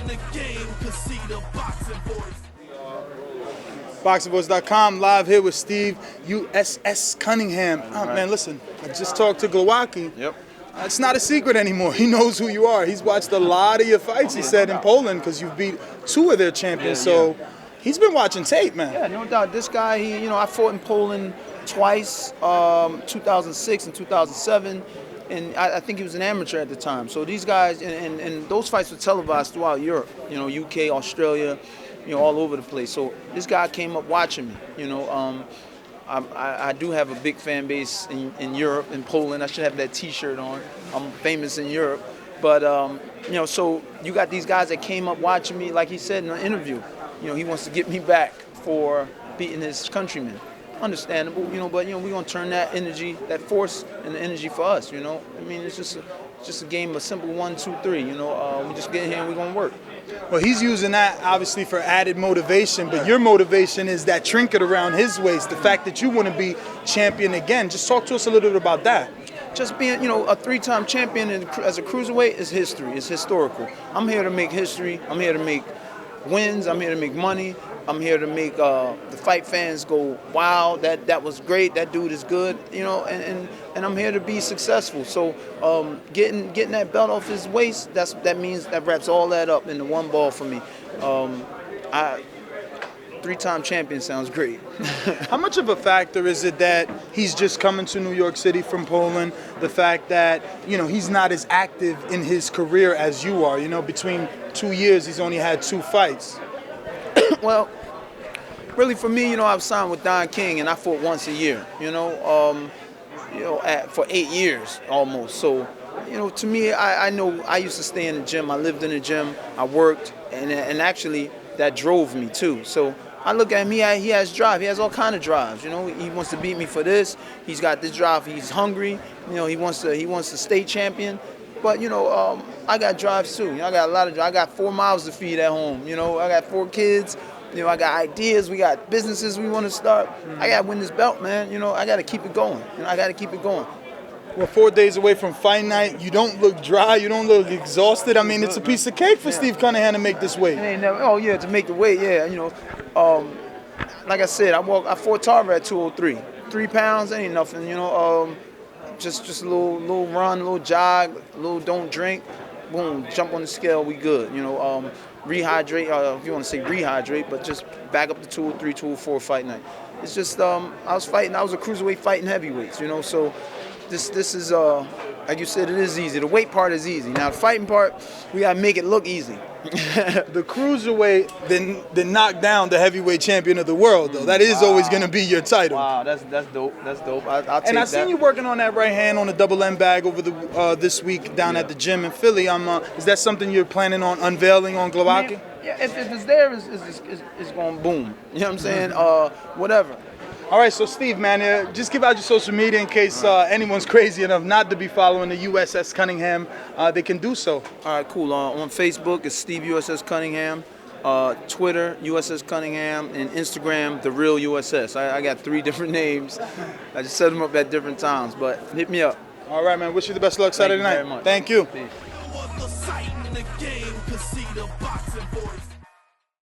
the game, cause see the boxing voice. ThaBoxingvoice.com, live here with Steve USS Cunningham. Oh, man, listen, I just talked to Glowacki. Yep. It's not a secret anymore. He knows who you are. He's watched a lot of your fights, he said, in Poland, because you've beat 2 of their champions. So he's been watching tape, man. Yeah, no doubt. This guy, I fought in Poland twice, 2006 and 2007. And I think he was an amateur at the time. So these guys, and those fights were televised throughout Europe, UK, Australia, all over the place. So this guy came up watching me, I do have a big fan base in Europe, in Poland. I should have that T-shirt on. I'm famous in Europe. But, so you got these guys that came up watching me, like he said in the interview. He wants to get me back for beating his countrymen. Understandable, but we're gonna turn that energy, that force, into energy for us. I mean, it's just a game of simple 1, 2, 3. We just get in here and we're gonna work. Well, he's using that obviously for added motivation, but your motivation is that trinket around his waist, the fact that you want to be champion again. Just talk to us a little bit about that. Just being, a 3-time champion as a cruiserweight is history. It's historical. I'm here to make history. I'm here to make wins. I'm here to make money. I'm here to make the fight fans go, wow, that was great. That dude is good, and I'm here to be successful. So getting that belt off his waist, that means that wraps all that up into one ball for me. 3-time champion sounds great. How much of a factor is it that he's just coming to New York City from Poland? The fact that, he's not as active in his career as you are. Between 2 years, he's only had 2 fights. Well, really for me, I've signed with Don King and I fought once a year, for 8 years almost. So, to me, I know I used to stay in the gym. I lived in the gym. I worked, and actually that drove me too. So I look at him. He has drive. He has all kind of drives. He wants to beat me for this. He's got this drive. He's hungry. He wants to stay champion. But I got drives too. I got a lot of. I got 4 mouths to feed at home. I got 4 kids. I got ideas. We got businesses we want to start. I got to win this belt, man. I got to keep it going. I got to keep it going. Well, 4 days away from fight night, you don't look dry. You don't look exhausted. I mean, it's a piece of cake for Steve Cunningham to make this weight. To make the weight, like I said, I fought Tarver at 203. 3 pounds ain't nothing. Just a little run, a little jog, a little don't drink. Boom, jump on the scale, we good. Rehydrate, if you want to say rehydrate, but just back up to 203, 204 fight night. It's just, I was a cruiserweight fighting heavyweights, so this is, like you said, it is easy. The weight part is easy. Now, the fighting part, we got to make it look easy. The cruiserweight then knocked down the heavyweight champion of the world, though. That is always going to be your title. Wow, that's dope. That's dope. I'll take that. And I seen you working on that right hand on the double M bag over this week down at the gym in Philly. Is that something you're planning on unveiling on Glowacki? Yeah, if it's there, it's going boom. You know what I'm saying? Whatever. All right, so Steve, man, just give out your social media in case anyone's crazy enough not to be following the USS Cunningham. They can do so. All right, cool. On Facebook, it's Steve USS Cunningham. Twitter, USS Cunningham, and Instagram, The Real USS. I got 3 different names. I just set them up at different times, but hit me up. All right, man. Wish you the best luck Saturday night. Thank you very much. Thank you. Peace.